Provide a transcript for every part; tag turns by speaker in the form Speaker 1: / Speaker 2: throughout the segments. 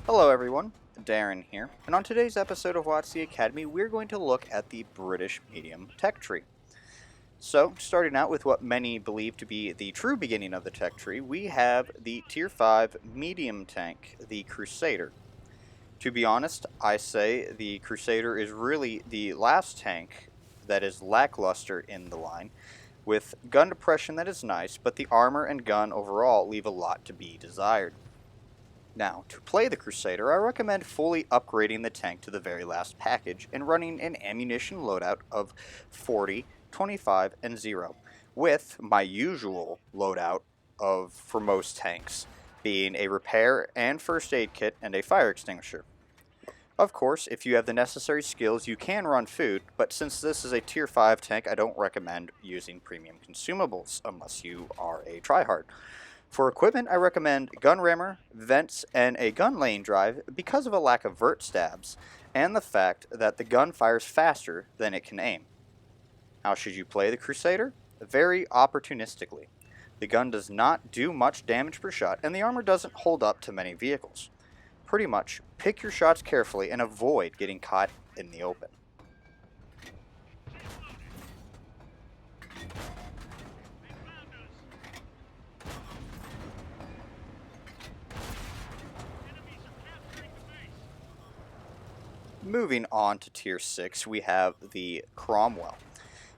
Speaker 1: Hello everyone, Darren here, and on today's episode of Watch the Academy, we're going to look at the British medium tech tree. So, starting out with what many believe to be the true beginning of the tech tree, we have the Tier 5 medium tank, the Crusader. To be honest, I say the Crusader is really the last tank that is lackluster in the line, with gun depression that is nice, but the armor and gun overall leave a lot to be desired. Now, to play the Crusader, I recommend fully upgrading the tank to the very last package and running an ammunition loadout of 40, 25, and 0, with my usual loadout of for most tanks being a repair and first aid kit and a fire extinguisher. Of course, if you have the necessary skills, you can run food, but since this is a tier 5 tank, I don't recommend using premium consumables unless you are a tryhard. For equipment, I recommend gun rammer, vents, and a gun lane drive because of a lack of vert stabs, and the fact that the gun fires faster than it can aim. How should you play the Crusader? Very opportunistically. The gun does not do much damage per shot, and the armor doesn't hold up to many vehicles. Pretty much, pick your shots carefully and avoid getting caught in the open. Moving on to Tier 6, we have the Cromwell.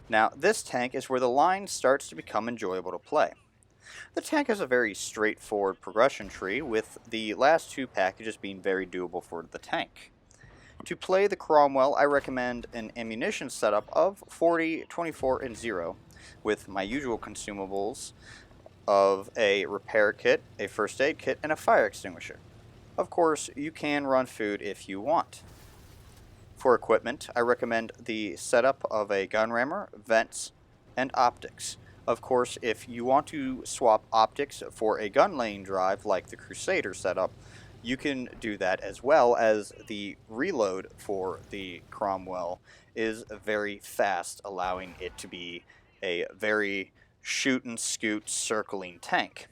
Speaker 1: Now, this tank is where the line starts to become enjoyable to play. The tank has a very straightforward progression tree, with the last two packages being very doable for the tank. To play the Cromwell, I recommend an ammunition setup of 40, 24, and 0, with my usual consumables of a repair kit, a first aid kit, and a fire extinguisher. Of course, you can run food if you want. For equipment, I recommend the setup of a gun rammer, vents, and optics. Of course, if you want to swap optics for a gun lane drive like the Crusader setup, you can do that, as well as the reload for the Cromwell is very fast, allowing it to be a very shoot and scoot circling tank.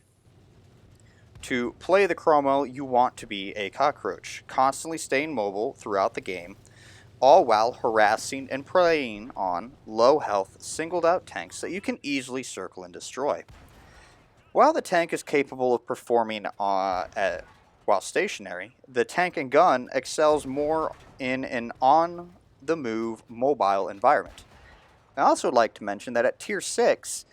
Speaker 1: To play the Cromwell, you want to be a cockroach, constantly staying mobile throughout the game, all while harassing and preying on low health, singled out tanks that you can easily circle and destroy. While the tank is capable of performing while stationary, the tank and gun excels more in an on the move mobile environment. I also like to mention that at Tier 6,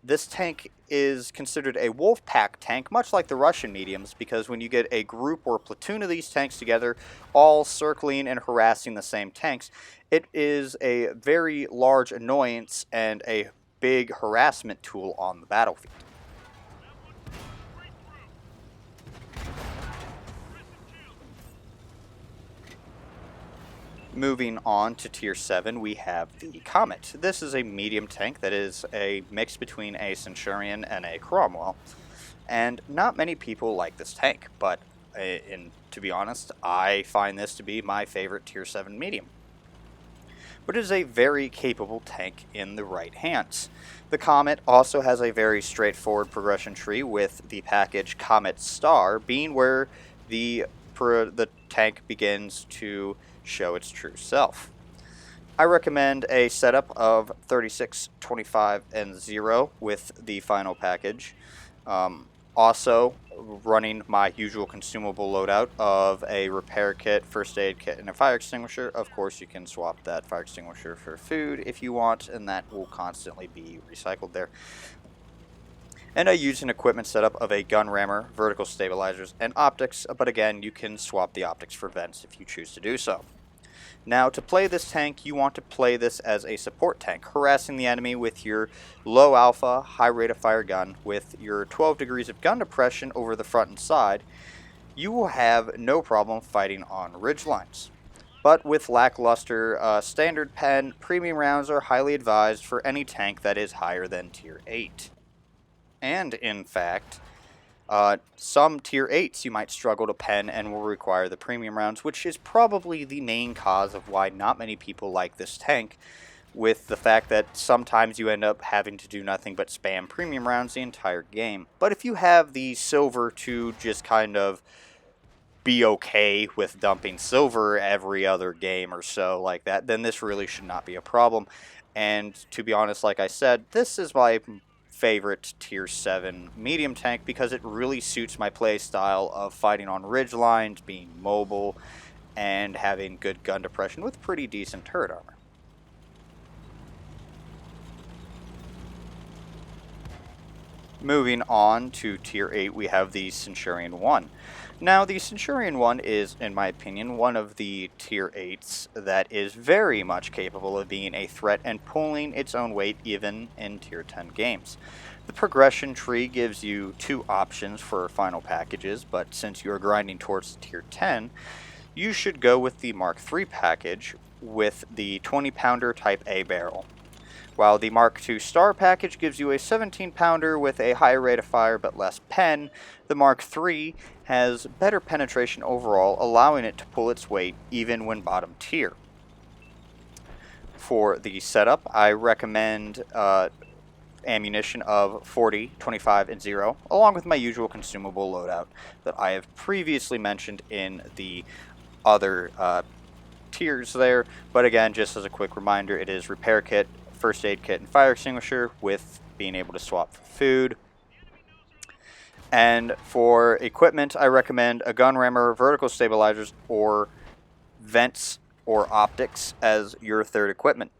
Speaker 1: this tank is considered a wolf pack tank, much like the Russian mediums, because when you get a group or platoon of these tanks together, all circling and harassing the same tanks, it is a very large annoyance and a big harassment tool on the battlefield. Moving on to Tier 7, we have the Comet. This is a medium tank that is a mix between a Centurion and a Cromwell, and not many people like this tank, but to be honest, I find this to be my favorite Tier 7 medium. But it is a very capable tank in the right hands. The Comet also has a very straightforward progression tree, with the package Comet Star being where the tank begins to show its true self. I recommend a setup of 36, 25, and 0 with the final package. Also, running my usual consumable loadout of a repair kit, first aid kit, and a fire extinguisher. Of course, you can swap that fire extinguisher for food if you want, and that will constantly be recycled there. And I use an equipment setup of a gun rammer, vertical stabilizers, and optics, but again, you can swap the optics for vents if you choose to do so. Now, to play this tank, you want to play this as a support tank, harassing the enemy with your low alpha, high rate of fire gun. With your 12 degrees of gun depression over the front and side, you will have no problem fighting on ridge lines. But with lackluster standard pen, premium rounds are highly advised for any tank that is higher than Tier 8. And in fact, some Tier 8s you might struggle to pen and will require the premium rounds, which is probably the main cause of why not many people like this tank, with the fact that sometimes you end up having to do nothing but spam premium rounds the entire game. But if you have the silver to just kind of be okay with dumping silver every other game or so like that, then this really should not be a problem. And to be honest, like I said, this is my favorite tier 7 medium tank because it really suits my play style of fighting on ridge lines, being mobile, and having good gun depression with pretty decent turret armor. Moving on to tier 8, we have the Centurion 1. Now, the Centurion 1 is, in my opinion, one of the tier 8s that is very much capable of being a threat and pulling its own weight even in tier 10 games. The progression tree gives you two options for final packages, but since you are grinding towards tier 10, you should go with the Mark III package with the 20-pounder Type A barrel. While the Mark II Star package gives you a 17-pounder with a higher rate of fire but less pen, the Mark III has better penetration overall, allowing it to pull its weight even when bottom tier. For the setup, I recommend ammunition of 40, 25, and 0, along with my usual consumable loadout that I have previously mentioned in the other tiers there. But again, just as a quick reminder, it is repair kit, first aid kit, and fire extinguisher with being able to swap for food. And for equipment, I recommend a gun rammer, vertical stabilizers, or vents or optics as your third equipment.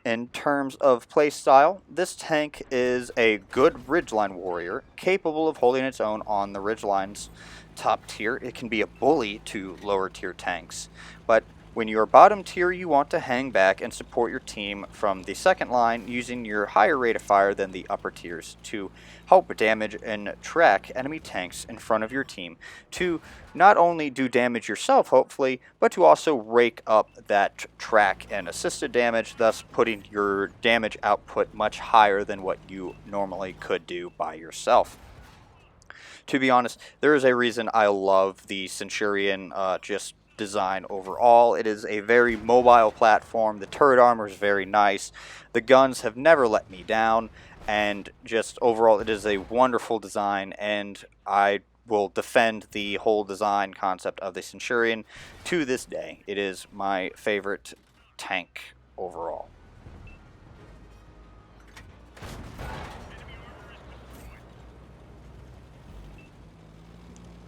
Speaker 1: In terms of playstyle, this tank is a good ridgeline warrior, capable of holding its own on the ridgelines. Top tier, it can be a bully to lower tier tanks, but when you are bottom tier, you want to hang back and support your team from the second line using your higher rate of fire than the upper tiers to help damage and track enemy tanks in front of your team to not only do damage yourself, hopefully, but to also rake up that track and assisted damage, thus putting your damage output much higher than what you normally could do by yourself. To be honest, there is a reason I love the Centurion just design overall. It is a very mobile platform. The turret armor is very nice. The guns have never let me down, and just overall it is a wonderful design, and I will defend the whole design concept of the Centurion to this day. It is my favorite tank overall.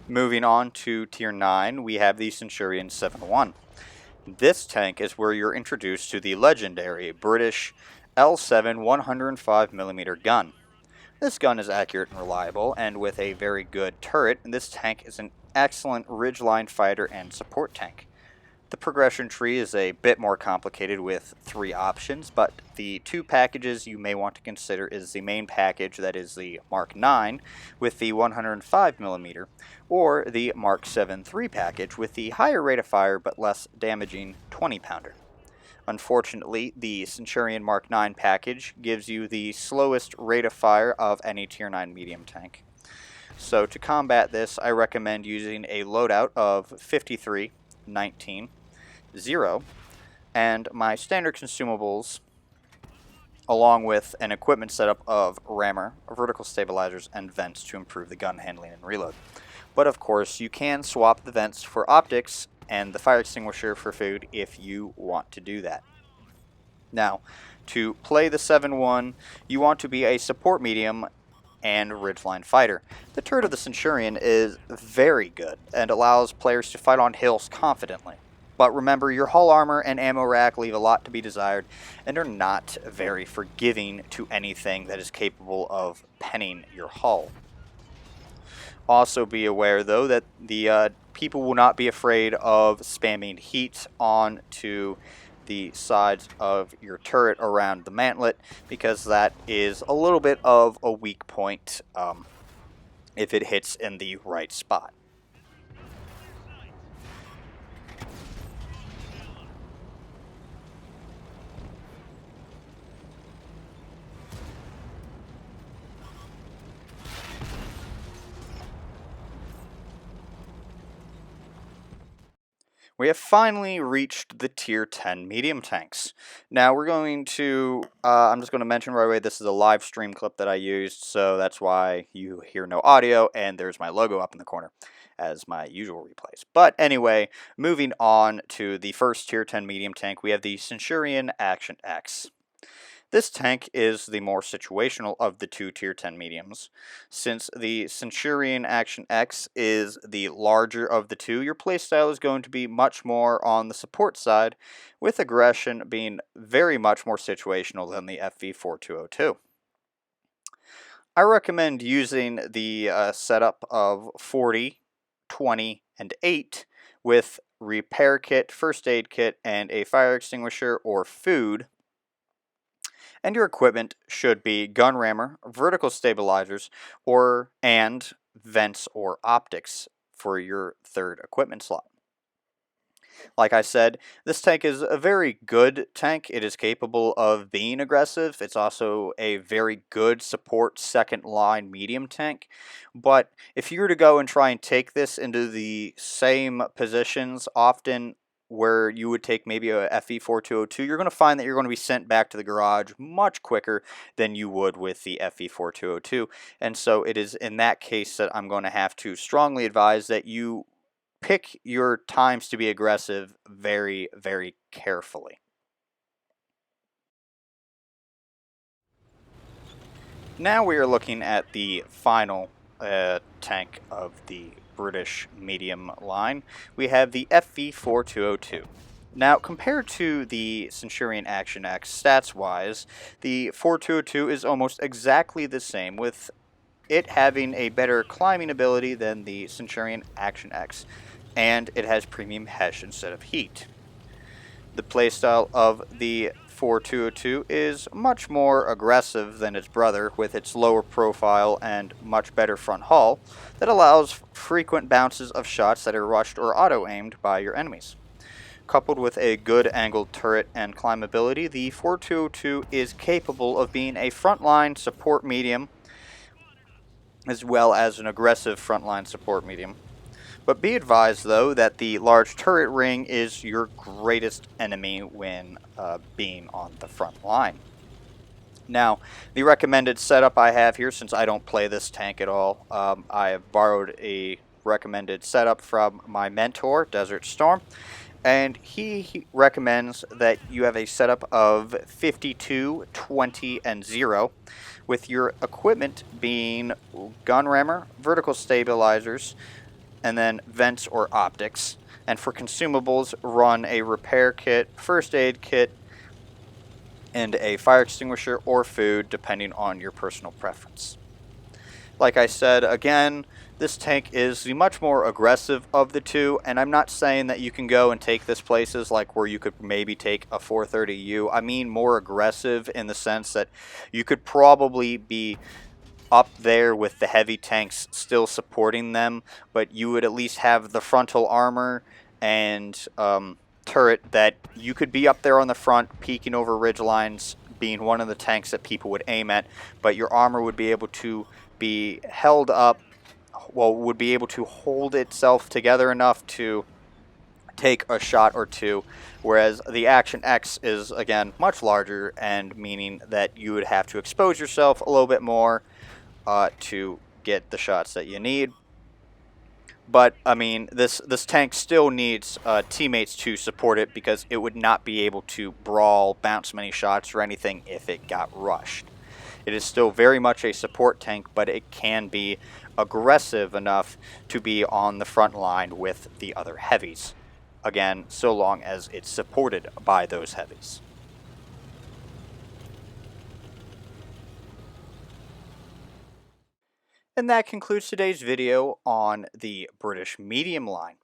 Speaker 1: Moving on to tier 9, we have the Centurion 7-1. This tank is where you're introduced to the legendary British L7 105mm gun. This gun is accurate and reliable, and with a very good turret, this tank is an excellent ridgeline fighter and support tank. The progression tree is a bit more complicated with 3 options, but the 2 packages you may want to consider is the main package, that is the Mark 9 with the 105mm, or the Mark 7 3 package with the higher rate of fire but less damaging 20-pounder. Unfortunately, the Centurion Mark 9 package gives you the slowest rate of fire of any tier 9 medium tank. So to combat this, I recommend using a loadout of 53, 19, 0, and my standard consumables, along with an equipment setup of rammer, vertical stabilizers, and vents to improve the gun handling and reload. But of course, you can swap the vents for optics and the fire extinguisher for food if you want to do that. Now, to play the 7-1, you want to be a support medium and ridgeline fighter. The turret of the Centurion is very good and allows players to fight on hills confidently. But remember, your hull armor and ammo rack leave a lot to be desired and are not very forgiving to anything that is capable of penning your hull. Also be aware, though, that the people will not be afraid of spamming heat onto the sides of your turret around the mantlet, because that is a little bit of a weak point if it hits in the right spot. We have finally reached the tier 10 medium tanks. Now we're going to, I'm just going to mention right away, this is a live stream clip that I used, so that's why you hear no audio, and there's my logo up in the corner as my usual replays. But anyway, moving on to the first tier 10 medium tank, we have the Centurion Action X. This tank is the more situational of the two tier 10 mediums. Since the Centurion Action X is the larger of the two, your playstyle is going to be much more on the support side, with aggression being very much more situational than the FV4202. I recommend using the setup of 40, 20, and 8 with repair kit, first aid kit, and a fire extinguisher or food. And your equipment should be gun rammer, vertical stabilizers, and vents or optics for your third equipment slot. Like I said, this tank is a very good tank. It is capable of being aggressive. It's also a very good support second line medium tank. But if you were to go and try and take this into the same positions often where you would take maybe a FE4202, you're going to find that you're going to be sent back to the garage much quicker than you would with the FE4202. And so it is in that case that I'm going to have to strongly advise that you pick your times to be aggressive very, very carefully. Now we are looking at the final tank of the British medium line. We have the FV4202. Now, compared to the Centurion Action X stats-wise, the 4202 is almost exactly the same, with it having a better climbing ability than the Centurion Action X, and it has premium hesh instead of heat. The playstyle of the 4202 is much more aggressive than its brother, with its lower profile and much better front hull that allows frequent bounces of shots that are rushed or auto-aimed by your enemies. Coupled with a good angled turret and climbability, the 4202 is capable of being a frontline support medium as well as an aggressive frontline support medium. But be advised, though, that the large turret ring is your greatest enemy when being on the front line. Now, the recommended setup I have here, since I don't play this tank at all, I have borrowed a recommended setup from my mentor, Desert Storm, and he recommends that you have a setup of 52, 20, and 0, with your equipment being gun rammer, vertical stabilizers, and then vents or optics. And for consumables, run a repair kit, first aid kit, and a fire extinguisher or food, depending on your personal preference. Like I said, again, this tank is the much more aggressive of the two, and I'm not saying that you can go and take this places like where you could maybe take a 430U. I mean more aggressive in the sense that you could probably be up there with the heavy tanks still supporting them, but you would at least have the frontal armor and turret that you could be up there on the front, peeking over ridge lines, being one of the tanks that people would aim at, but your armor would be able to be held up, well, would be able to hold itself together enough to take a shot or two, whereas the Action X is, again, much larger, and meaning that you would have to expose yourself a little bit more to get the shots that you need. But, I mean, this tank still needs teammates to support it, because it would not be able to brawl, bounce many shots, or anything if it got rushed. It is still very much a support tank, but it can be aggressive enough to be on the front line with the other heavies. Again, so long as it's supported by those heavies. And that concludes today's video on the British medium line.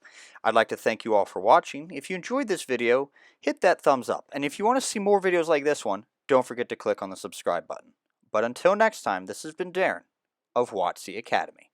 Speaker 1: I'd like to thank you all for watching. If you enjoyed this video, hit that thumbs up. And if you want to see more videos like this one, don't forget to click on the subscribe button. But until next time, this has been Darren of WotC Academy.